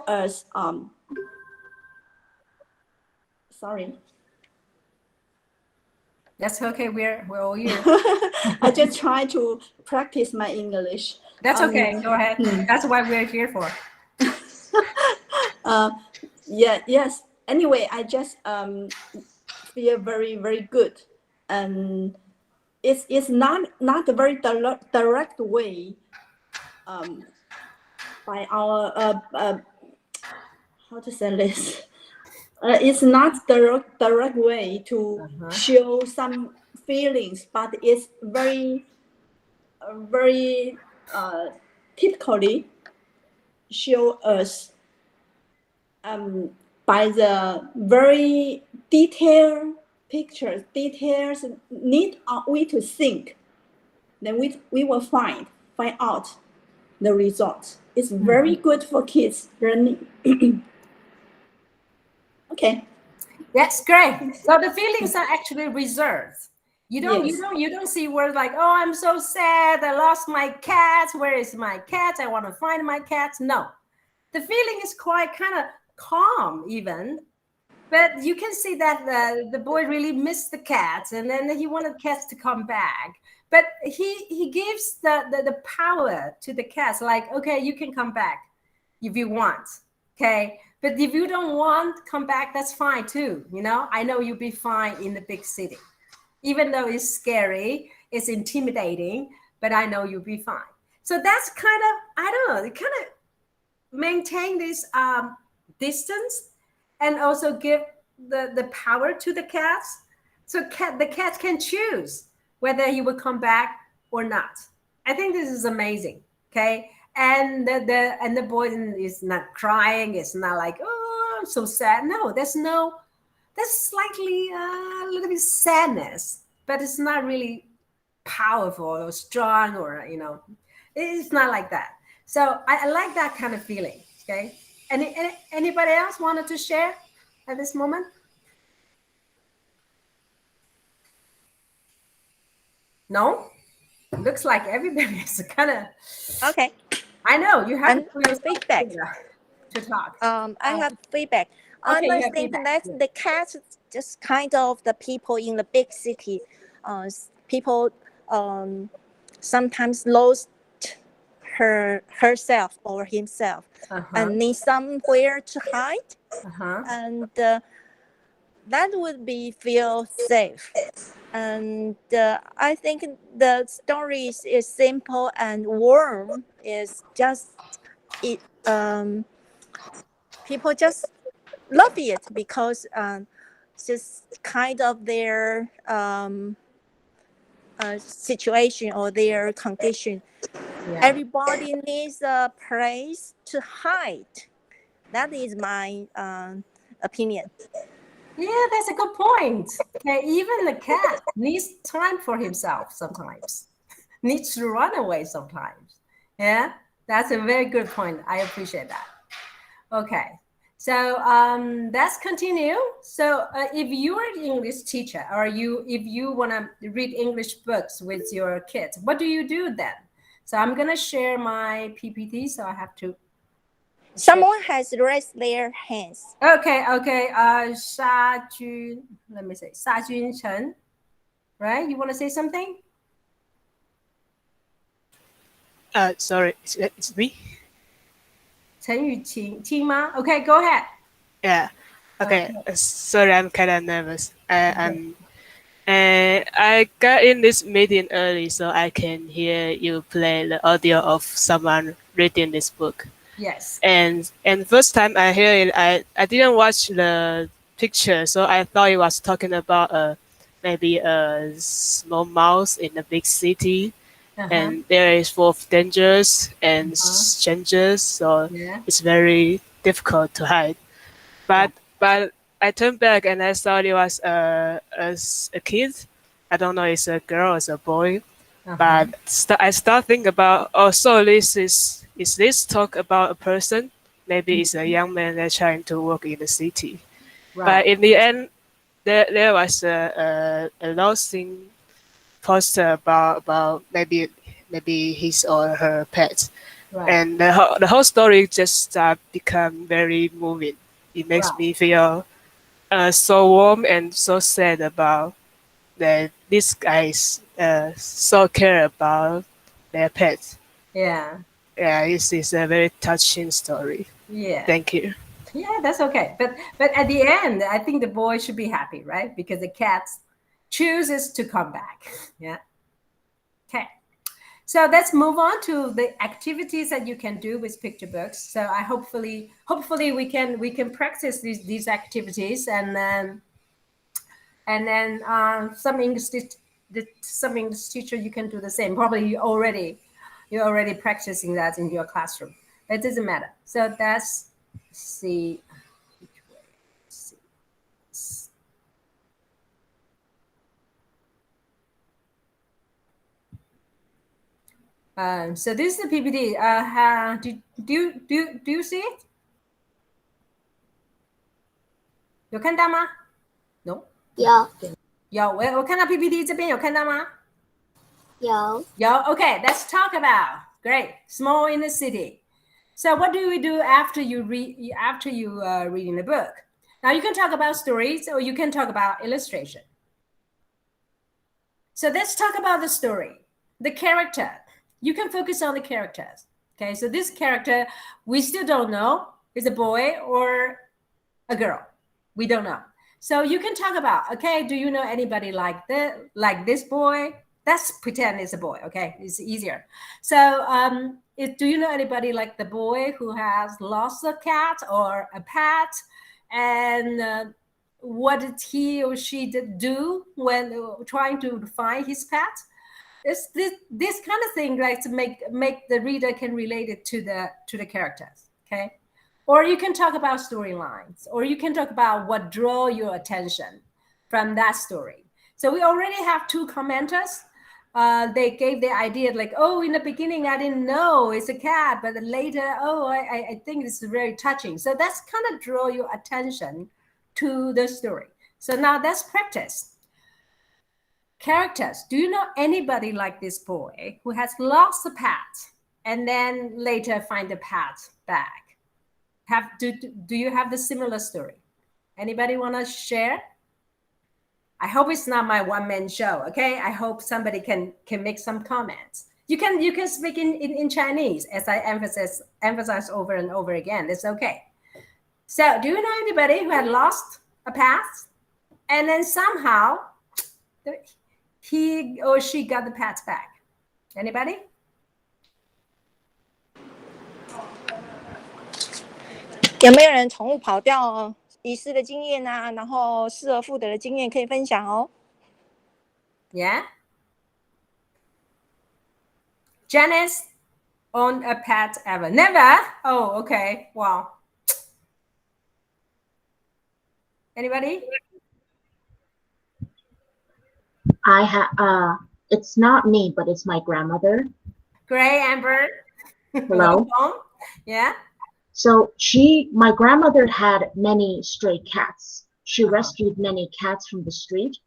show us sorry. That's okay. We're all here. I just try to practice my English. That's okay. Go ahead. That's what we're here for. Yes. Anyway, I just feel very, very good, and it's not a very direct way by our how to say this. It's not the direct way to show some feelings, but it's very, very typically show us by the very detailed pictures, details need we to think. Then we will find out the results. It's very good for kids learning. Okay. That's great. So the feelings are actually reserved. You don't see words like, oh, I'm so sad, I lost my cat, where is my cat, I want to find my cat. No, the feeling is quite kind of calm even, but you can see that the boy really missed the cat, and then he wanted cats to come back, but he gives the power to the cats, like, okay, you can come back if you want, okay, but if you don't want come back, that's fine too. I know you'll be fine in the big city, even though it's scary, it's intimidating, but I know you'll be fine. So that's kind of, I don't know, it kind of maintain this distance, and also give the power to the cats. So the cat can choose whether he will come back or not. I think this is amazing. Okay. And the boy is not crying. It's not like, oh, I'm so sad. No, there's slightly a little bit sadness, but it's not really powerful or strong, or it's not like that. So I like that kind of feeling. Okay. Anybody else wanted to share at this moment? No? Looks like everybody is kind of okay. I know you have feedback to talk. I have feedback. Okay, I think that the cat just kind of the people in the big city. People sometimes lost herself or himself and need somewhere to hide, and that would be feel safe. And I think the story is simple and warm. Is just it. People just love it because just kind of their situation or their condition. Yeah. Everybody needs a place to hide. That is my opinion. Yeah, that's a good point. Okay, even the cat needs time for himself sometimes. Needs to run away sometimes. Yeah, that's a very good point. I appreciate that. Okay, so let's continue. So if you are an English teacher, or if you want to read English books with your kids, what do you do then? So I'm going to share my PPT, so I have to. Someone has raised their hands. Okay. Sha Jun, let me say, Sha Jun Chen, right? You want to say something? Sorry, it's me. Chen Yuqing Ma. Okay, go ahead. Yeah. Okay. Sorry, I'm kind of nervous. I got in this meeting early, so I can hear you play the audio of someone reading this book. Yes. And first time I hear it, I didn't watch the picture, so I thought it was talking about maybe a small mouse in a big city, and there is full of dangers and strangers, so it's very difficult to hide. But I turned back and I thought it was a kid. I don't know, it's a girl or it's a boy. But I start thinking about, so this is this talk about a person? Maybe it's a young man that's trying to work in the city. Right. But in the end, there was a lasting poster about maybe his or her pet. And the whole story just become very moving. It makes me feel so warm and so sad about that these guys so care about their pets. Yeah. Yeah, it's a very touching story. Yeah. Thank you. Yeah, that's okay. But at the end, I think the boy should be happy, right? Because the cat chooses to come back. Yeah. Okay. So let's move on to the activities that you can do with picture books. So I hopefully we can practice these activities, and then some English teacher, you can do the same. Probably you're already practicing that in your classroom. It doesn't matter. So that's see. So this is the PPT. Do you see it? 有看到吗？ No. 有，我看到 PPT 这边有看到吗？有。Okay, let's talk about. Great. Small in the city. So what do we do after you reading the book? Now you can talk about stories or you can talk about illustration. So let's talk about the story. The character. You can focus on the characters. Okay, so this character, we still don't know, is a boy or a girl. We don't know. So you can talk about, okay, do you know anybody like this boy? Let's pretend it's a boy, okay? It's easier. So do you know anybody like the boy who has lost a cat or a pet? And what did he or she do when trying to find his pet? It's this kind of thing, like to make the reader can relate it to the characters, okay? Or you can talk about storylines, or you can talk about what draw your attention from that story. So we already have two commenters. They gave the idea like, oh, in the beginning, I didn't know it's a cat, but later, oh, I think it's very touching. So that's kind of draw your attention to the story. So now let's practice. Characters. Do you know anybody like this boy who has lost a pet and then later find the pet back? Do you have the similar story? Anybody want to share? I hope it's not my one-man show, okay? I hope somebody can make some comments. You can speak in Chinese, as I emphasize over and over again. It's okay. So do you know anybody who had lost a pet and then somehow he or she got the pet back? Anybody? 有没有人宠物跑掉遗失的经验啊？然后失而复得的经验可以分享哦。Yeah. Janice owned a pet ever? Never. Oh, okay. Wow. Anybody? It's not me, but it's my grandmother. Gray, Amber. Hello. Yeah. So my grandmother had many stray cats. She rescued many cats from the street,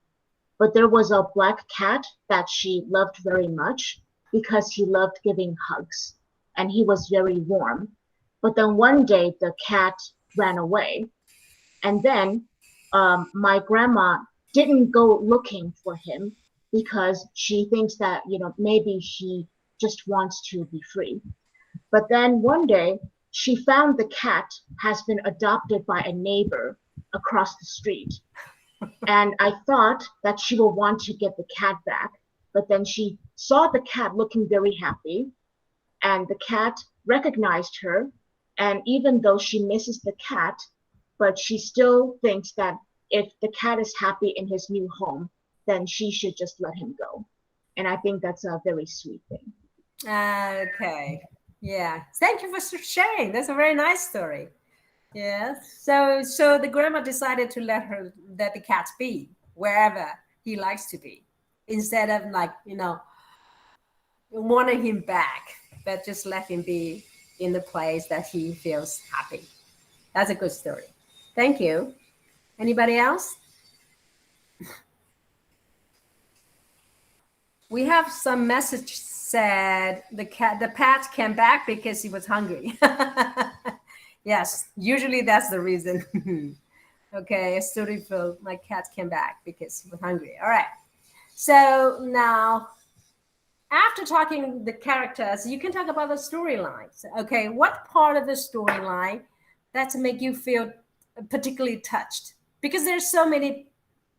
but there was a black cat that she loved very much because he loved giving hugs and he was very warm. But then one day the cat ran away, and then my grandma didn't go looking for him because she thinks that, maybe he just wants to be free. But then one day she found the cat has been adopted by a neighbor across the street. And I thought that she will want to get the cat back, but then she saw the cat looking very happy, and the cat recognized her. And even though she misses the cat, but she still thinks that if the cat is happy in his new home, then she should just let him go. And I think that's a very sweet thing. Okay. Yeah. Thank you for sharing. That's a very nice story. Yeah. So the grandma decided to let the cat be wherever he likes to be, instead of wanting him back, but just let him be in the place that he feels happy. That's a good story. Thank you. Anybody else? We have some messages said the pet came back because he was hungry. Yes, usually that's the reason. Okay, a story for my cat came back because he was hungry. All right. So now, after talking the characters, you can talk about the storylines. Okay, what part of the storyline that's make you feel particularly touched? Because there's so many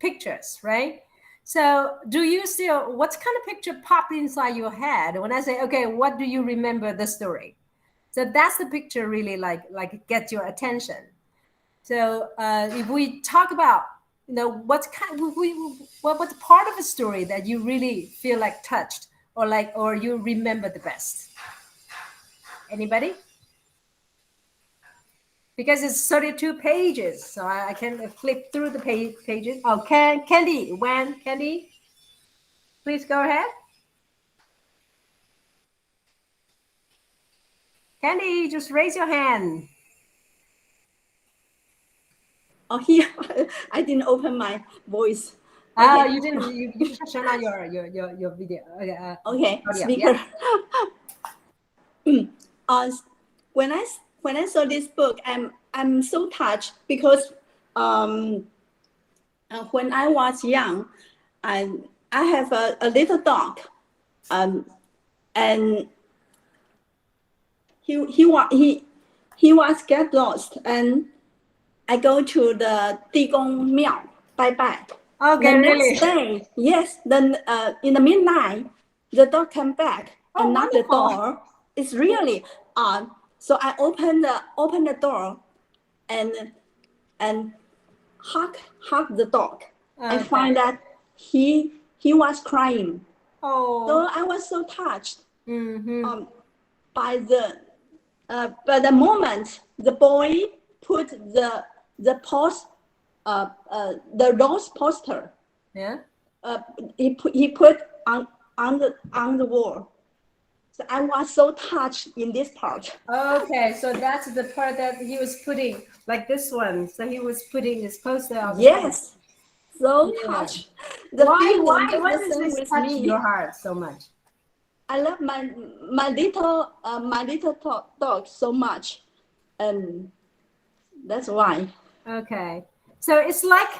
pictures, right? So do you still, what kind of picture popped inside your head when I say, okay, what do you remember the story? So that's the picture really like get your attention. So if we talk about, what's part of the story that you really feel like touched or you remember the best? Anybody? Because it's 32 pages, so I can flip through the pages. Oh, Candy, Candy, please go ahead. Candy, just raise your hand. Oh, here I didn't open my voice. Okay. You didn't. You should turn on your video. Okay, audio. speaker. Yeah. When I saw this book, I'm so touched because when I was young, I have a little dog, and he was get lost, and I go to the Digong Miao, bye. Okay, the really? next day, yes, then in the midnight, the dog came back and knocked the door. It's really odd. So I open the door and hug the dog. I find that he was crying. Oh. So I was so touched by the moment the boy put the rose poster. Yeah. He put on the wall. So I was so touched in this part. Okay, so that's the part that he was putting, like this one. So he was putting his poster on. Yes, so touched. Why does this touch your heart so much? I love my little dog so much, and that's why. Okay, so it's like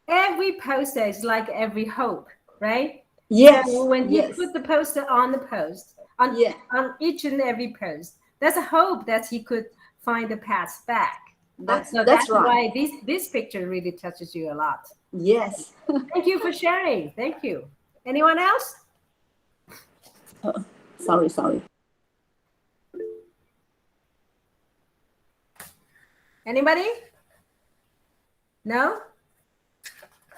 every poster is like every hope, right? Yes. So when he put the poster on the post, on each and every post, there's a hope that he could find the path back. That's right. Why this picture really touches you a lot. Yes. Thank you for sharing. Thank you. Anyone else? Sorry. Anybody? No?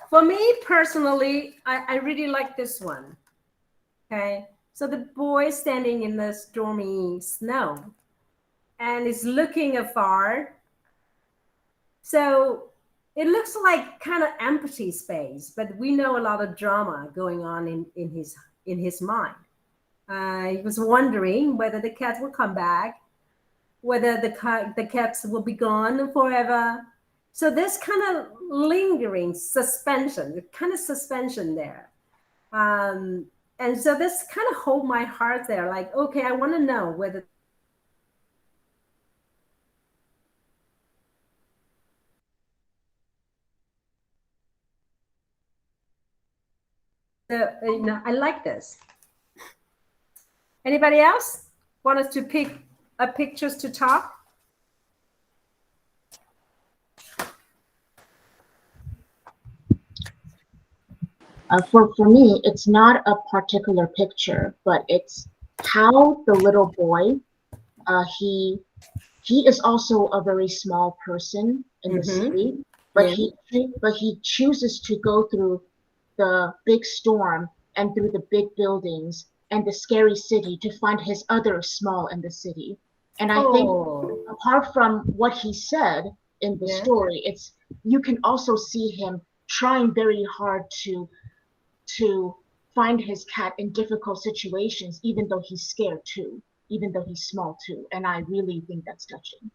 For me personally, I really like this one. Okay. So the boy standing in the stormy snow and is looking afar. So it looks like kind of empty space, but we know a lot of drama going on in his mind. He was wondering whether the cat will come back, whether the cats will be gone forever. So there's kind of lingering suspension, there. And so this kind of hold my heart there, like, okay, I want to know whether I like this. Anybody else want us to pick up pictures to talk? For me, it's not a particular picture, but it's how the little boy, he is also a very small person in the city, but he chooses to go through the big storm and through the big buildings and the scary city to find his other small in the city. And I think apart from what he said in the story, you can also see him trying very hard to find his cat in difficult situations, even though he's scared too, even though he's small too. And I really think that's touching.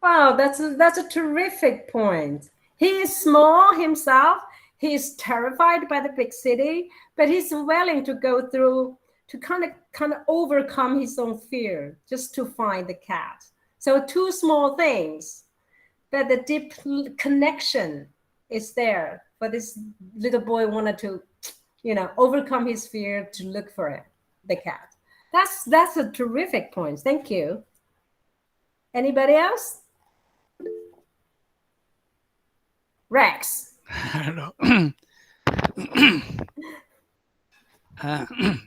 Wow, that's a terrific point. He is small himself. He is terrified by the big city, but he's willing to go through to kind of overcome his own fear just to find the cat. So two small things, but the deep connection is there for this little boy wanted to, overcome his fear to look for it, the cat. That's a terrific point. Thank you. Anybody else? Rex. Hello.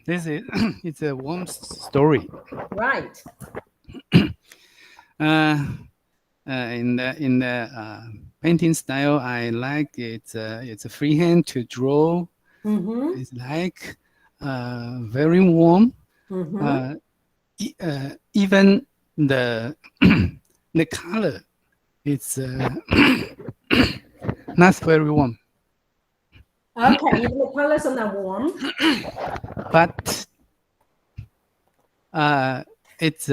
This is it's a warm story. Right. In the painting style, I like it's a freehand to draw. Mm-hmm. It's like very warm. Mm-hmm. Even the the color, it's not very warm. Okay, even the colors are not warm. But it's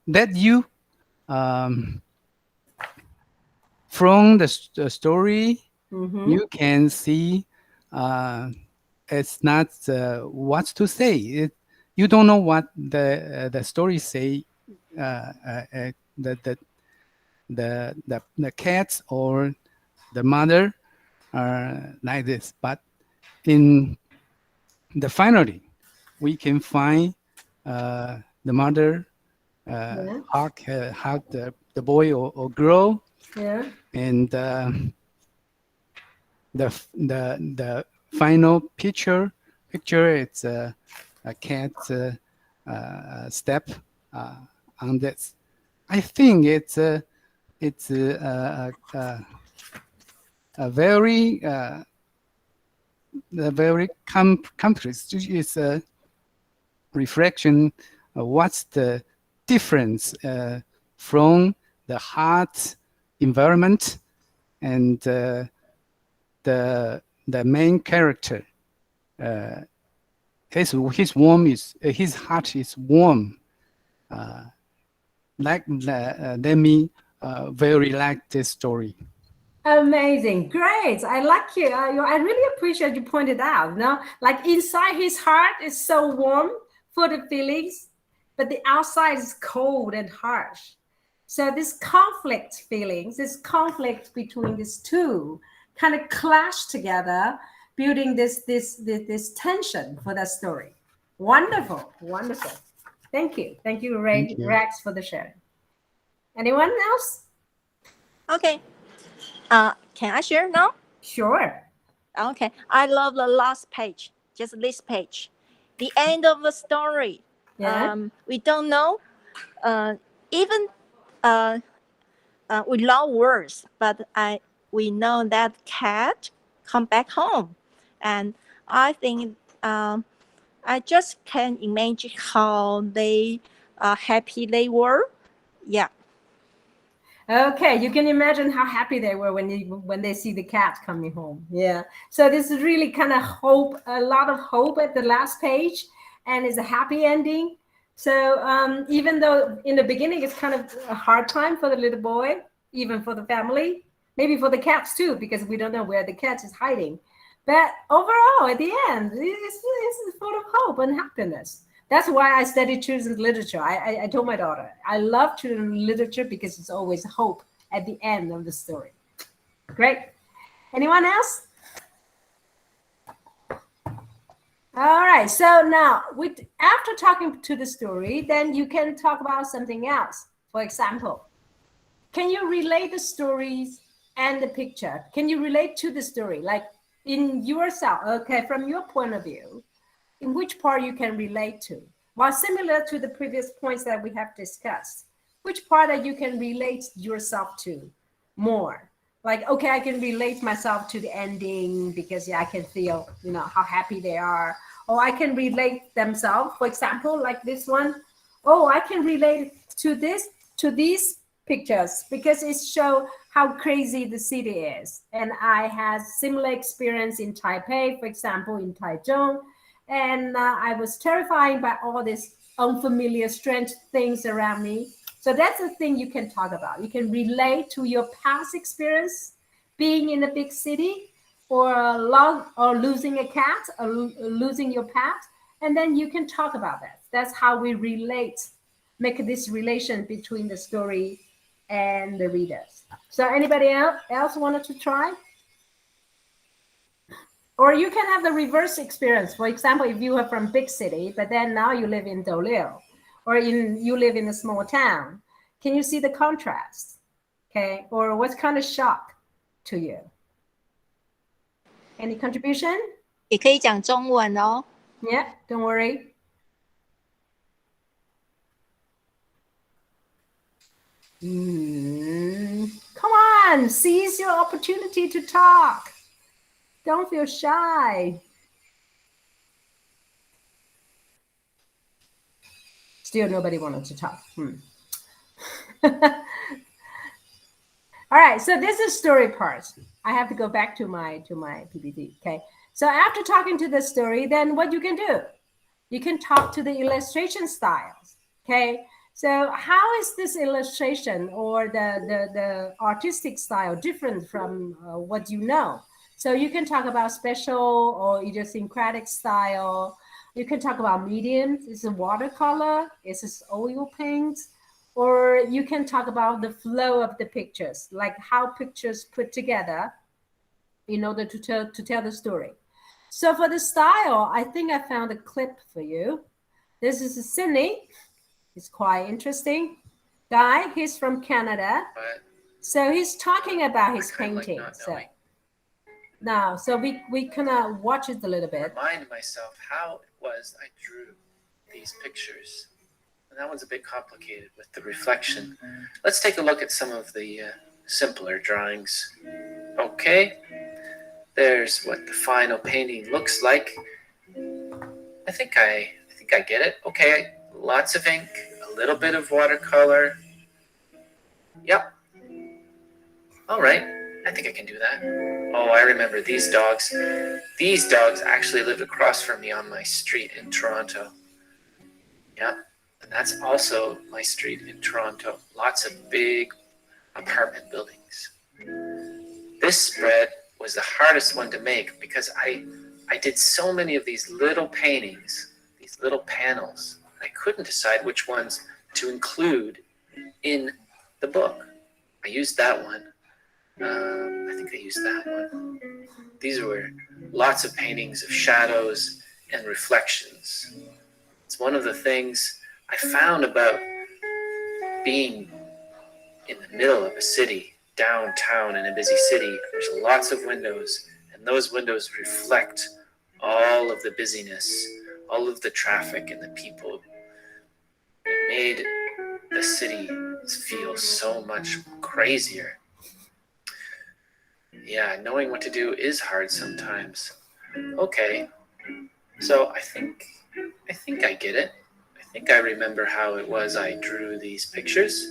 that you from the story Mm-hmm. you can see it's not what to say. You don't know what the story say. The cats or the mother are like this, but in the finally we can find the mother hug the boy or girl, Yeah. and the final picture it's a cat step on this. I think it's a very complex. It's a reflection of what's the difference from the heart environment and the main character. His heart is warm. Let me very like this story. Amazing, great. I like you. I really appreciate you pointed out. No, like inside his heart is so warm for the feelings, but the outside is cold and harsh. So this conflict feelings, this conflict between these two, kind of clash together, building this tension for that story. Wonderful, wonderful. Thank you, Rex, for the sharing. Anyone else? Okay. Can I share now? Sure. Okay. I love the last page, just this page. The end of the story. Yeah. We don't know. Even we love words, but we know that cat come back home, and I think I just can imagine how happy they were. Yeah. Okay, you can imagine how happy they were when they see the cat coming home. Yeah. So this is really kind of hope, a lot of hope at the last page, and it's a happy ending. So even though in the beginning it's kind of a hard time for the little boy, even for the family, maybe for the cats too, because we don't know where the cat is hiding. But overall, at the end, it's full of hope and happiness. That's why I studied children's literature. I told my daughter, I love children's literature because it's always hope at the end of the story. Great. Anyone else? All right. So now, after talking to the story, then you can talk about something else. For example, can you relate the stories and the picture? Can you relate to the story? Like in yourself, okay, from your point of view, in which part you can relate to? Well, similar to the previous points that we have discussed, which part that you can relate yourself to more? Like, okay, I can relate myself to the ending because I can feel, how happy they are. Or I can relate themselves, for example, like this one. Oh, I can relate to these pictures because it shows how crazy the city is. And I had similar experience in Taipei, for example, in Taichung. And I was terrified by all these unfamiliar, strange things around me. So that's the thing you can talk about. You can relate to your past experience being in a big city, or losing a cat, or losing your pet, and then you can talk about that. That's how we make this relation between the story and the readers. So anybody else wanted to try? Or you can have the reverse experience. For example, if you are from big city, but then now you live in Douliu, or you live in a small town, can you see the contrast? Okay, or what's kind of shock to you? Any contribution? 也可以讲中文哦。Yeah, don't worry. Come on, seize your opportunity to talk. Don't feel shy. Still nobody wanted to talk. All right, so this is story part. I have to go back to my PPT. Okay, so after talking to the story, then what you can do? You can talk to the illustration styles. Okay, so how is this illustration or the artistic style different from what you know? So you can talk about special or idiosyncratic style. You can talk about mediums. Is it watercolor? Is it oil paint? Or you can talk about the flow of the pictures, like how pictures put together in order to tell the story. So for the style, I think I found a clip for you. This is Sydney. It's quite interesting. Guy, he's from Canada. So he's talking about his painting. So we kind of watch it a little bit. Remind myself how it was I drew these pictures. And that one's a bit complicated with the reflection. Let's take a look at some of the simpler drawings. Okay, there's what the final painting looks like. I think I get it. Okay, lots of ink, a little bit of watercolor. Yep. All right, I think I can do that. Oh, I remember these dogs. These dogs actually lived across from me on my street in Toronto. Yeah. And that's also my street in Toronto. Lots of big apartment buildings. This spread was the hardest one to make because I did so many of these little paintings, these little panels. I couldn't decide which ones to include in the book. I used that one. I think I used that one. These were lots of paintings of shadows and reflections. It's one of the things I found about being in the middle of a city, downtown in a busy city. There's lots of windows, and those windows reflect all of the busyness, all of the traffic and the people. It made the city feel so much crazier. Yeah, knowing what to do is hard sometimes. Okay, so I think I get it. I think I remember how it was I drew these pictures.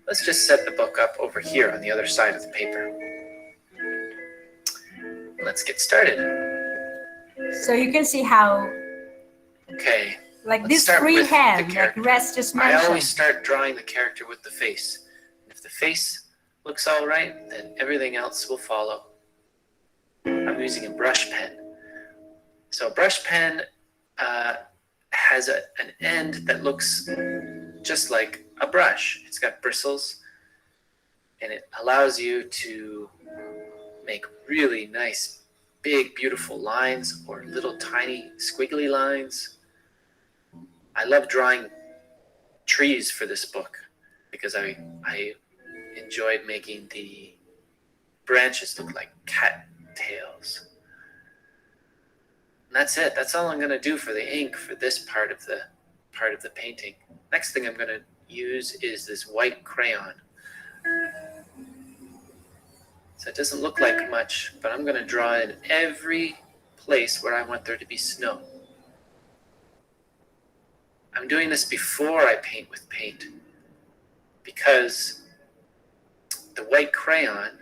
Let's just set the book up over here on the other side of the paper. Let's get started. So you can see how, okay, like this free hand, like Rest just mentioned. I always start drawing the character with the face. If the face looks all right, then everything else will follow. I'm using a brush pen. So a brush pen has an end that looks just like a brush. It's got bristles, and it allows you to make really nice, big, beautiful lines or little tiny squiggly lines. I love drawing trees for this book because I enjoyed making the branches look like cat tails. And that's it. That's all I'm going to do for the ink for this part of the painting. Next thing I'm going to use is this white crayon. So it doesn't look like much, but I'm going to draw in every place where I want there to be snow. I'm doing this before I paint with paint because the white crayon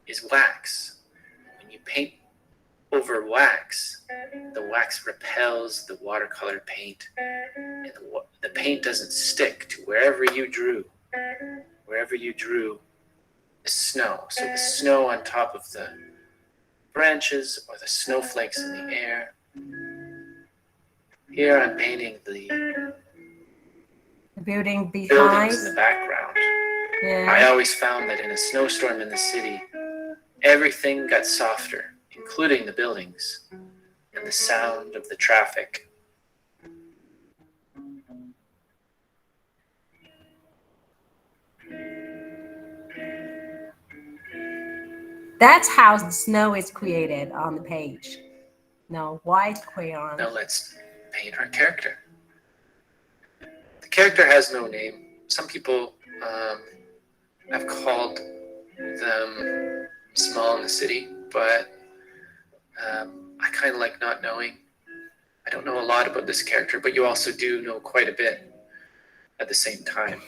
is wax. When you paint over wax, the wax repels the watercolor paint, and the paint doesn't stick to wherever you drew. Wherever you drew, the snow. So the snow on top of the branches or the snowflakes in the air. Here I'm painting the building behind. buildings in the background. Yeah. I always found that in a snowstorm in the city, everything got softer, including the buildings and the sound of the traffic. That's how the snow is created on the page. Now, white crayon. Now let's paint our character. The character has no name. Some people have called them small in the city, but I kind of like not knowing. I don't know a lot about this character, but you also do know quite a bit at the same time.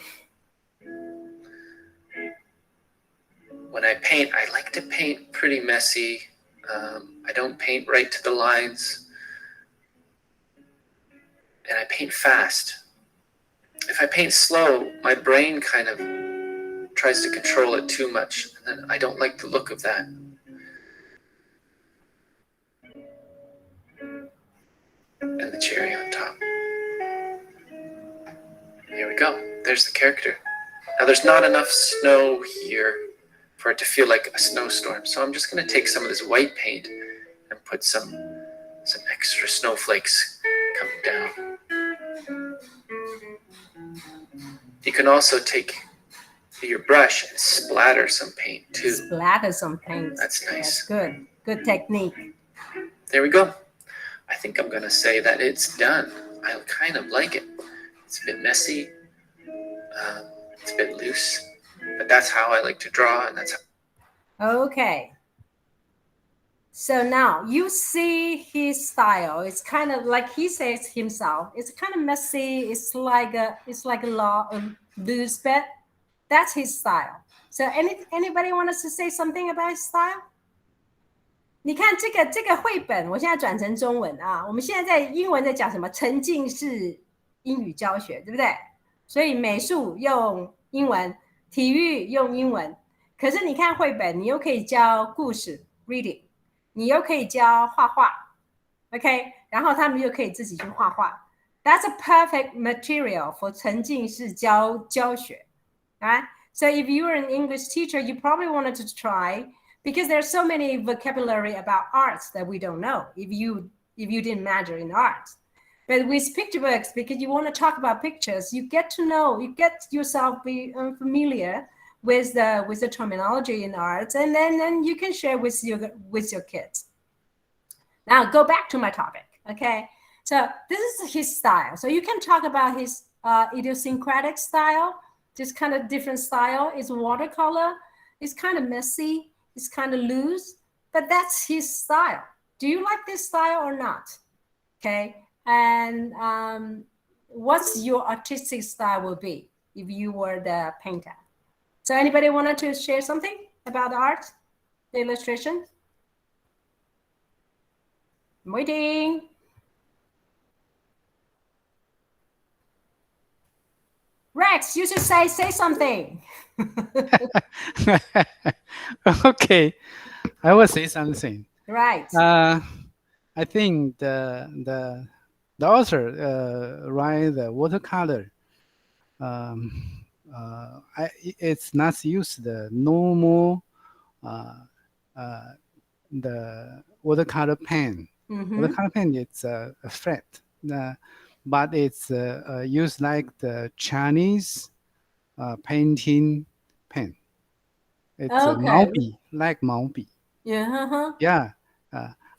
When I paint, I like to paint pretty messy. I don't paint right to the lines. And I paint fast. If I paint slow, my brain kind of tries to control it too much. And I don't like the look of that. And the cherry on top. Here we go. There's the character. Now there's not enough snow here for it to feel like a snowstorm. So I'm just going to take some of this white paint and put some extra snowflakes coming down. You can also take your brush and splatter some paint too. Splatter some paint. That's nice. That's good. Good technique. There we go. I think I'm going to say that it's done. I kind of like it. It's a bit messy. It's a bit loose. But that's how I like to draw, and that's how. Okay. So now you see his style. It's kind of like he says himself. It's kind of messy. It's like a loose bit. That's his style. So anybody want us to say something about his style? 你看这个绘本，我现在转成中文啊。我们现在在英文在讲什么？沉浸式英语教学，对不对？所以美术用英文，体育用英文。可是你看绘本，你又可以教故事 reading， 你又可以教画画 ，OK， 然后他们又可以自己去画画。That's a perfect material for 沉浸式教學 right? So if you were an English teacher, you probably wanted to try, because there's so many vocabulary about arts that we don't know if you didn't major in arts. But with picture books, because you want to talk about pictures, you get to know, you get yourself be familiar with the terminology in arts, and then you can share with your kids. Now go back to my topic, okay? So this is his style. So you can talk about his idiosyncratic style, just kind of different style. It's watercolor. It's kind of messy. It's kind of loose, but that's his style. Do you like this style or not? Okay. And what's your artistic style will be if you were the painter? So anybody wanted to share something about the art, the illustration? I'm waiting. Rex, you should say something. Okay, I will say something. Right. I think the author write the watercolor. It's not used the normal the watercolor pen. Watercolor pen it's a flat, but it's used like the Chinese painting pen. It's a 毛笔 like 毛笔. Yeah. Yeah.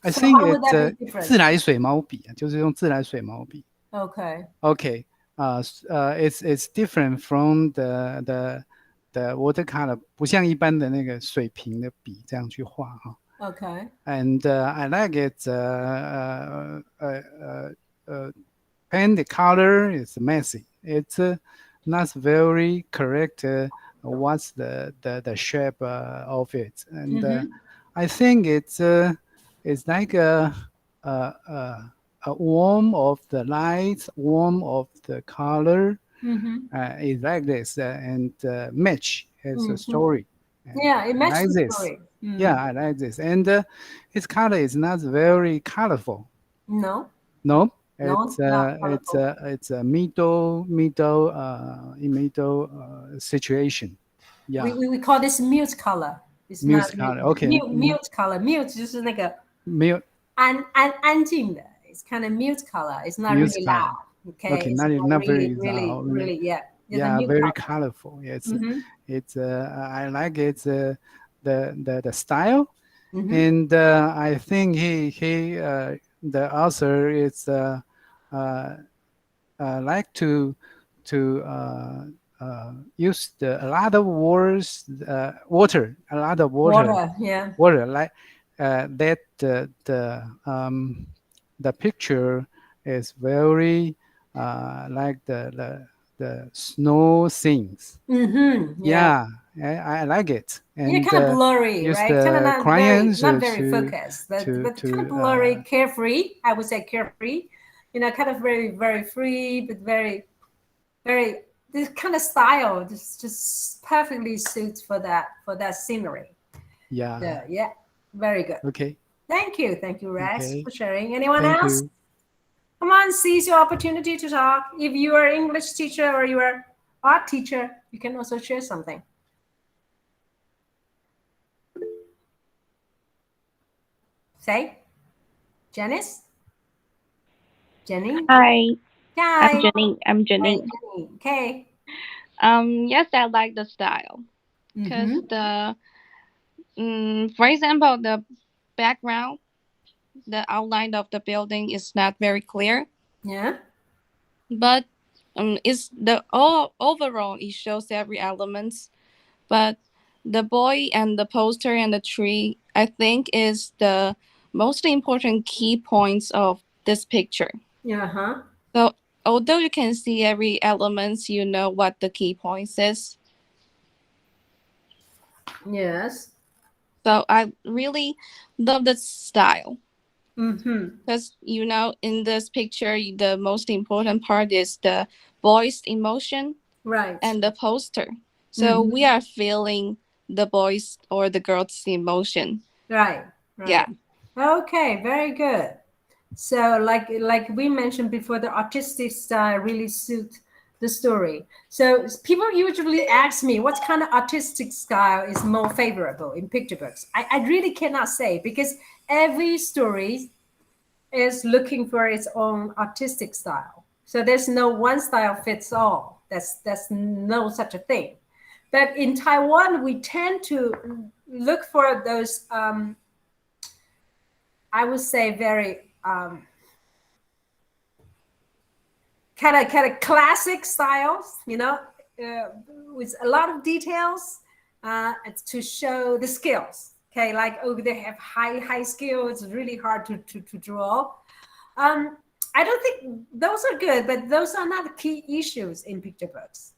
I So think how would that it's be different? 自来水毛笔，就是用自来水毛笔。 Okay. Okay. It's different from the watercolor， 不像一般的那个水平的笔这样去画哈。Okay. And I like it. Paint the color is messy. It's not very correct. What's the shape of it? And I think it's like a warm of the light, warm of the color. It's like this, and match as a story. Yeah, it matches like the this. story. Yeah, I like this. And its color is not very colorful. No. No, No, not colorful. it's a middle situation. Yeah, We call this mute color. It's not mute color. Okay, mute color. Mute 就是那个 mute 安静的. It's kind of mute color. It's not mute really color. loud. Okay, Okay, it's not very really, loud. really, yeah. It's a Yeah, mute very color. colorful. Yes, Mm-hmm. it's I like it the style, Mm-hmm. and I think the author is like to use a lot of words, water, a lot of water, Yeah. water like that the picture is very like the snow things. Mm-hmm. Yeah, I like it. Yeah, And kind of blurry, use right? Kind of the crayons not very to focused, but kind of blurry, carefree. I would say carefree. You know, kind of very, very free, but very, very. This kind of style just perfectly suits for that scenery. yeah. So, yeah, very good. Okay. Thank you, Rex, Okay. for sharing. Anyone Thank else? you. Come on, seize your opportunity to talk. If you are English teacher or you are art teacher, you can also share something. Say, Janice? Jenny? Hi. Hi. I'm Jenny. Hi, Jenny. Okay. Yes, I like the style because for example, the background, the outline of the building is not very clear. Yeah. But it's the overall it shows every elements, but the boy and the poster and the tree I think is the most important key points of this picture. Yeah. So although you can see every elements, you know what the key points is. Yes. So I really love the style. Mm-hmm. Because you know, in this picture, the most important part is the boy's emotion, right, and the poster. So we are feeling the boy's or the girl's emotion. Right. Yeah. Okay, very good. So like we mentioned before, the artistic style really suit the story. So people usually ask me what kind of artistic style is more favorable in picture books. I really cannot say because every story is looking for its own artistic style. So there's no one style fits all. That's no such a thing. But in Taiwan, we tend to look for those, I would say, very kind of classic styles, you know, with a lot of details to show the skills. Okay, like they have high skill. It's really hard to draw. I don't think those are good, but those are not the key issues in picture books.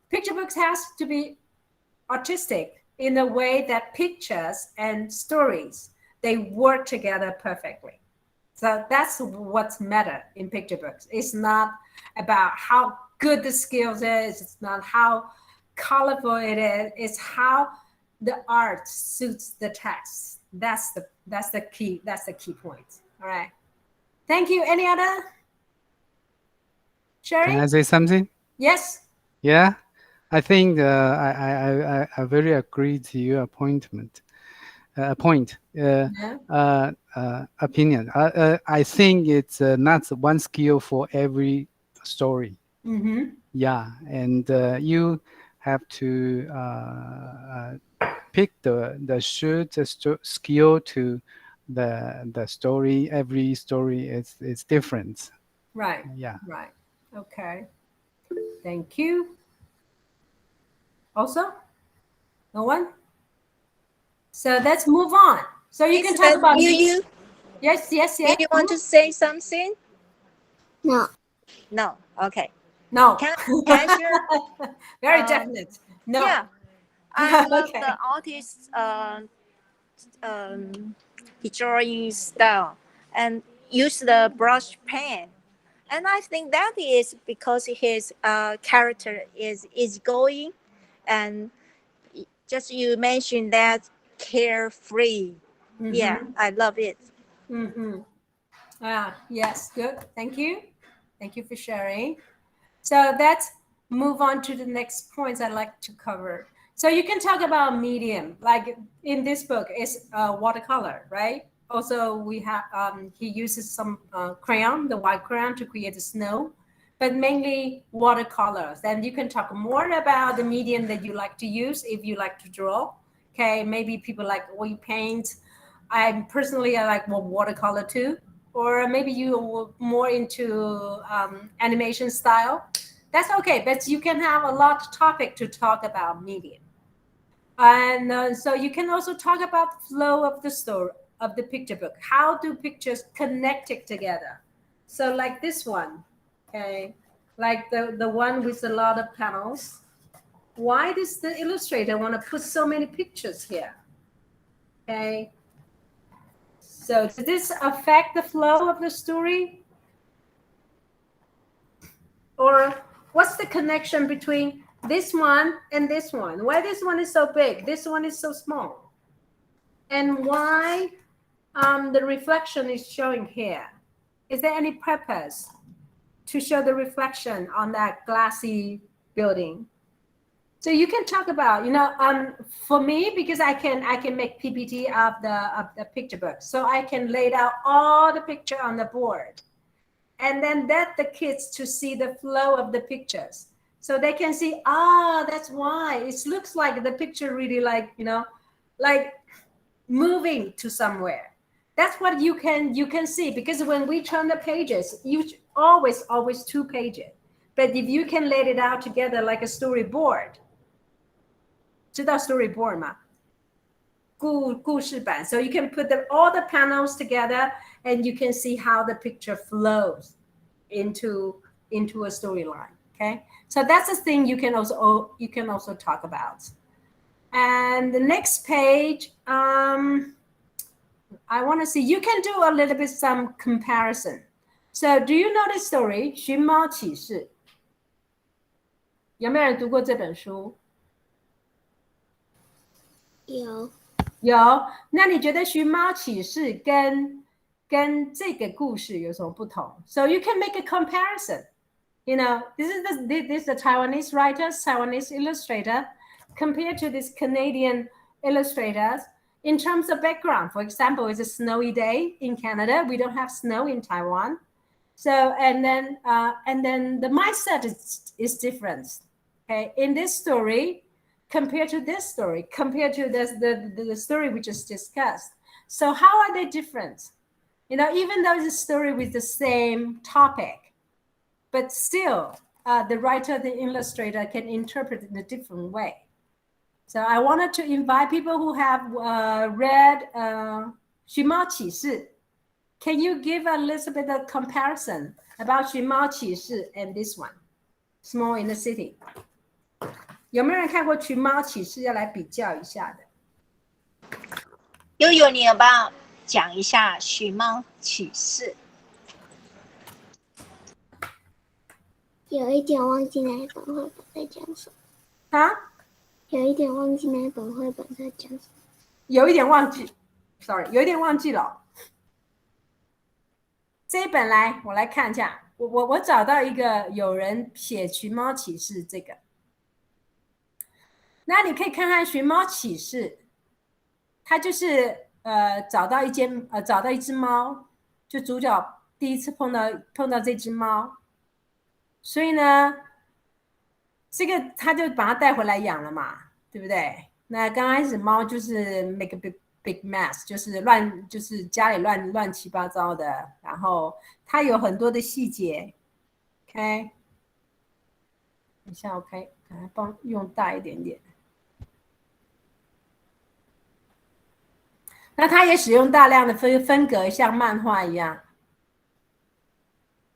Picture books has to be artistic in a way that pictures and stories, they work together perfectly. So that's what's matter in picture books. It's not about how good the skills is. It's not how colorful it is. It's how the art suits the text. That's the key. That's the key point. All right. Thank you. Any other? Sherry? Can I say something? Yes. Yeah, I think I very agree to your point. Opinion. I think it's not one skill for every story. Mm-hmm. Yeah, and you have to pick the skill to the story. Every story is different. Right. Yeah. Right. Okay. Thank you. Also, no one. So let's move on. So you can talk about you. Yes. You want to say something? No. No. Okay. No. Can I share? Very definite. No. Yeah. I love Okay. the artist's drawing style and use the brush pen. And I think that is because his character is easygoing and just you mentioned that carefree. Yeah, I love it. Yes, good. Thank you for sharing. So let's move on to the next points I'd like to cover. So you can talk about medium, like in this book is watercolor, right? Also, we have he uses some crayon, the white crayon, to create the snow, but mainly watercolors. And you can talk more about the medium that you like to use if you like to draw. Okay, maybe people like oil paint. I like watercolor too, or maybe you are more into animation style. That's okay, but you can have a lot of topic to talk about medium. And so you can also talk about the flow of the story of the picture book. How do pictures connect it together? So like this one, okay, like the one with a lot of panels. Why does the illustrator want to put so many pictures here? Okay, so does this affect the flow of the story? Or what's the connection between this one and this one? Why this one is so big, this one is so small? And why the reflection is showing here? Is there any purpose to show the reflection on that glassy building? So you can talk about, for me, because I can make PPT of the picture book. So I can lay out all the picture on the board. And then let the kids to see the flow of the pictures. So they can see, that's why. It looks like the picture really like moving to somewhere. That's what you can see, because when we turn the pages, you always 2 pages. But if you can lay it out together like a storyboard, 知道 storyboard 吗？故事版. So you can put all the panels together and you can see how the picture flows into a storyline. Okay, so that's the thing you can also talk about. And the next page, I want to see, you can do a little bit some comparison. So do you know the story 寻猫启事？有没有人读过这本书？有，那你觉得寻猫启事跟这个故事有什么不同？ So you can make a comparison. This is the Taiwanese writers, Taiwanese illustrator, compared to this Canadian illustrators in terms of background. For example, it's a snowy day in Canada. We don't have snow in Taiwan. So and then the mindset is different. Okay, in this story, compared to this story, compared to the story we just discussed. So how are they different? Even though it's a story with the same topic, but still the writer, the illustrator can interpret it in a different way. So I wanted to invite people who have read 寻猫启事. Can you give a little bit of comparison about 寻猫启事 and this one, Small in the City? 有没有人看过寻猫启事？要来比较一下的。悠悠，你要不要讲一下寻猫启事？有一点忘记那一本绘本在讲什么。啊？有一点忘记那一本绘本在讲什么。有一点忘记 ，sorry， 有一点忘记了。这一本来，我来看一下。我找到一个有人写寻猫启事这个。那你可以看看寻猫启事，他就是找到一只猫，就主角第一次碰到这只猫，所以呢，这个他就把它带回来养了嘛，对不对？那刚开始猫就是 make a big mess， 就是家里乱七八糟的，然后它有很多的细节 ，OK， 等一下 OK， 帮用大一点点。那它也使用大量的分格，像漫画一样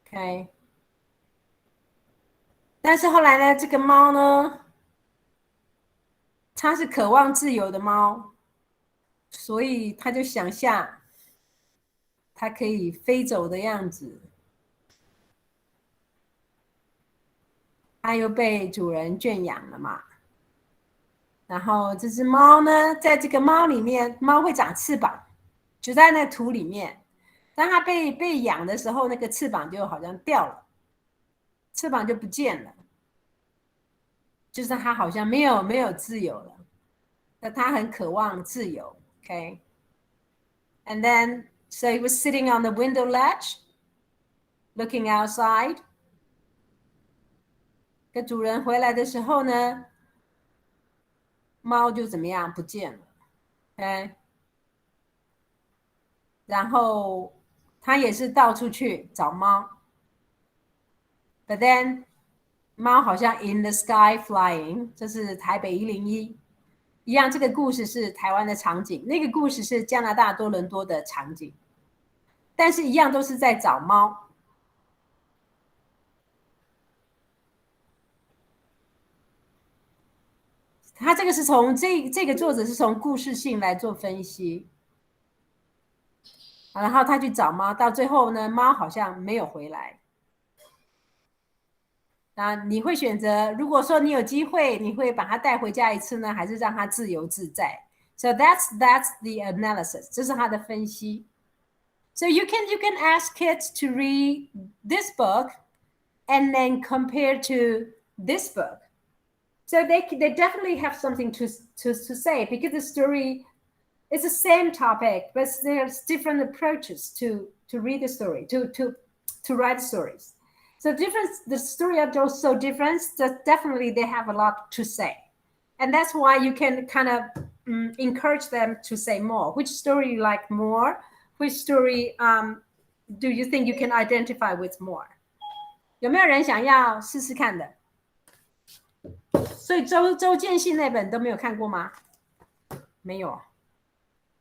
，OK。但是后来呢，这个猫呢，它是渴望自由的猫，所以它就想象它可以飞走的样子。它又被主人圈养了嘛。然后这只猫呢，在这个猫里面，猫会长翅膀，就在那土里面。当它被养的时候，那个翅膀就好像掉了，翅膀就不见了，就是它好像没有自由了。那它很渴望自由 ，OK？ And then, so he was sitting on the window ledge, looking outside. 跟主人回来的时候呢，猫就怎么样不见了 ，OK？ 然后他也是到处去找猫 ，But then 猫好像 in the sky flying， 这是台北101一样。这个故事是台湾的场景，那个故事是加拿大多伦多的场景，但是一样都是在找猫。他这个是从这个作者是从故事性来做分析，然后他去找猫，到最后呢，猫好像没有回来。那你会选择，如果说你有机会，你会把它带回家一次呢，还是让它自由自在 ？So that's the analysis， 这是他的分析。So you can ask kids to read this book and then compare to this book. So they definitely have something to say because the story is the same topic, but there's different approaches to read the story, to write stories. So the story are so different that definitely they have a lot to say. And that's why you can kind of encourage them to say more. Which story you like more? Which story do you think you can identify with more? 有没有人想要试试看的？所以周建信那本都没有看过吗？没有。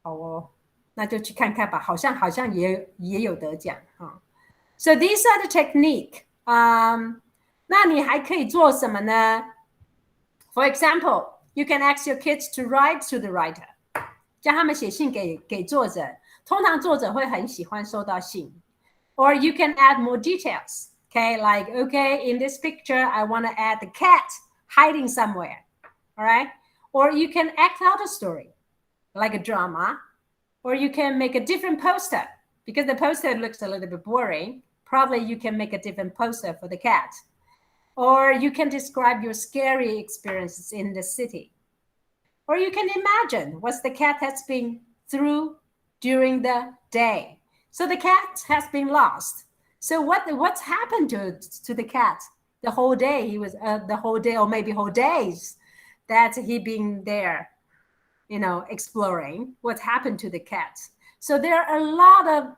好哦，那就去看看吧，好像也有得奖哈。So these are the technique. 那你还可以做什么呢 ？For example, you can ask your kids to write to the writer. 叫他们写信给作者，通常作者会很喜欢收到信。Or you can add more details. Okay, like okay, in this picture, I want to add the cat hiding somewhere. All right, or you can act out a story. Like a drama, or you can make a different poster because the poster looks a little bit boring. Probably you can make a different poster for the cat, or you can describe your scary experiences in the city, or you can imagine what the cat has been through during the day. So the cat has been lost. So what's happened to the cat the whole day? He was the whole day, or maybe whole days that he been there. Exploring what happened to the cat. So there are a lot of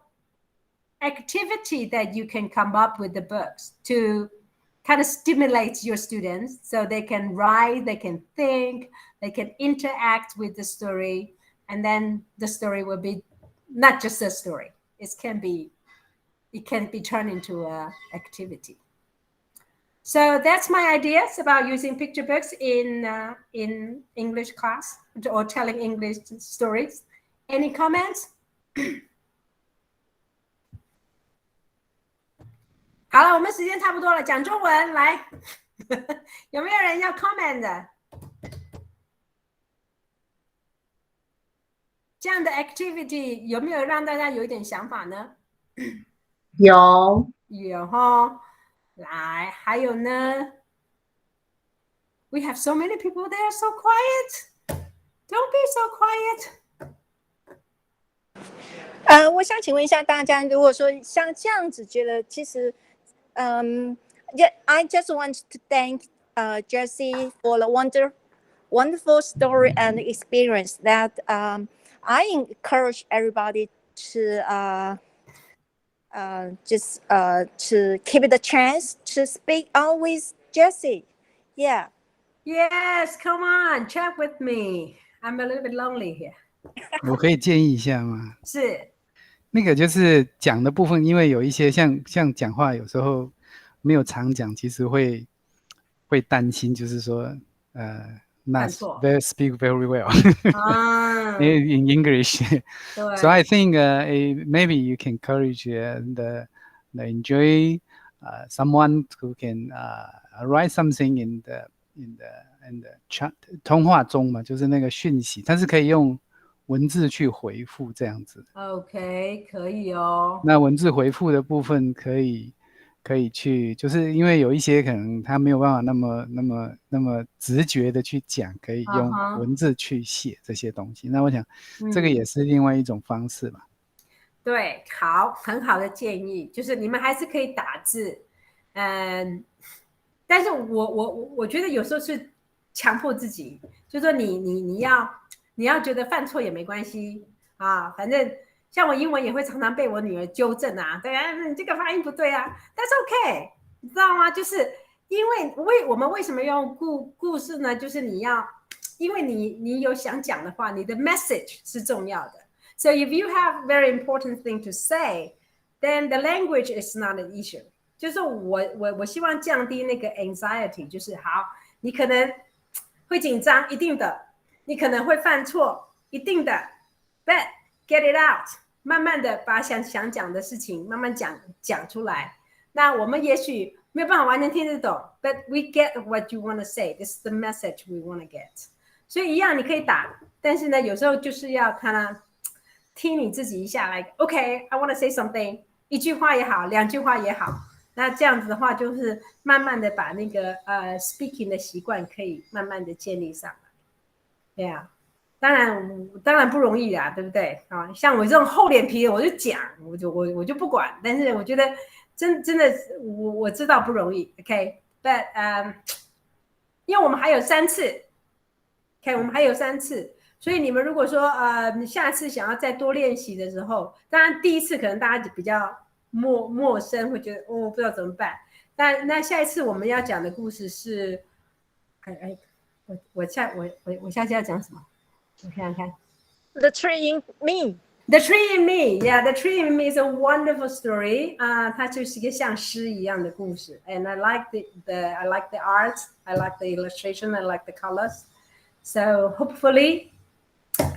activity that you can come up with the books to kind of stimulate your students so they can write, they can think, they can interact with the story, and then the story will be not just a story. It can be turned into an activity. So that's my ideas about using picture books in English class or telling English stories. Any comments? 好了，我们时间差不多了，讲中文来，有没有人要 comment 的？这样的 activity 有没有让大家有一点想法呢？有哈。来，还有呢 ？We have so many people there, so quiet. Don't be so quiet. 我想请问一下大家，如果说像这样子，觉得其实，I just want to thank Jessie for the wonderful story and experience that I encourage everybody to just to keep the chance to speak on with Jessie. Yeah. Yes, come on, chat with me. I'm a little bit lonely here. 我可以建议一下吗？是。那个就是讲的部分，因为有一些像讲话，有时候没有常讲，其实会担心，就是说not speak very well in English. So I think maybe you can encourage the enjoy someone who can write something in the chat 通话中嘛，就是那个讯息，它是可以用文字去回复这样子。OK， 可以哦。那文字回复的部分可以去，就是因为有一些可能他没有办法那么直觉的去讲，可以用文字去写这些东西。那我想这个也是另外一种方式吧。对，好，很好的建议，就是你们还是可以打字，但是我觉得有时候是强迫自己，就说你要觉得犯错也没关系啊，反正像我英文也会常常被我女儿纠正啊，对啊，你这个发音不对啊，但是 OK， 你知道吗？就是因为我们为什么用故事呢？就是因为你有想讲的话，你的 message 是重要的。So if you have very important thing to say, then the language is not an issue. 就是我希望降低那个 anxiety， 就是好，你可能会紧张，一定的，你可能会犯错，一定的 ，but get it out， 慢慢的把想讲的事情慢慢讲出来。那我们也许没有办法完全听得懂 ，but we get what you want to say. This is the message we want to get. 所以一样你可以打，但是呢，有时候就是要看听你自己一下来 ，OK， I want to say something， 一句话也好，两句话也好，那这样子的话，就是慢慢的把那个speaking 的习惯可以慢慢的建立上来。对啊，当然不容易啦，对不对？啊，像我这种厚脸皮的，我就讲，我就不管。但是我觉得真的我知道不容易 ，OK，but 因为我们还有3次 ，OK， 我们还有3次。所以你们如果说下次想要再多练习的时候，当然第一次可能大家比较陌生，会觉得不知道怎么办。那下一次我们要讲的故事是，我下次要讲什么？我看看。The Tree in Me. The Tree in Me, yeah, The Tree in Me is a wonderful story. 它就是一个像诗一样的故事。And I like I like the art, I like the illustration, I like the colors. So hopefully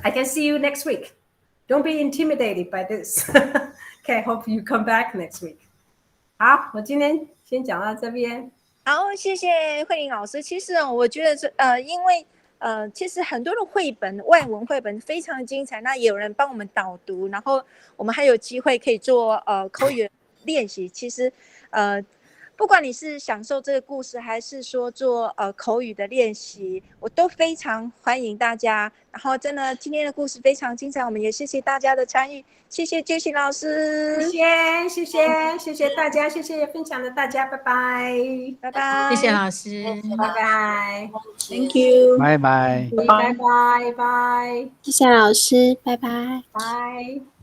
I can see you next week. Don't be intimidated by this. Okay, hope you come back next week. 好，我今天先讲到这边。好，谢谢慧玲老师。其实我觉得因为其实很多的绘本，外文绘本非常的精彩，那也有人帮我们导读，然后我们还有机会可以做口语练习。其实不管你是享受这个故事，还是说做口语的练习，我都非常欢迎大家。然后真的今天的故事非常精彩，我们也谢谢大家的参与，谢谢Jessie老师，谢谢大家，谢谢分享的大家，拜拜，拜拜，谢谢老师，拜拜 Thank you， 拜拜，拜拜，谢谢老师，拜拜，拜。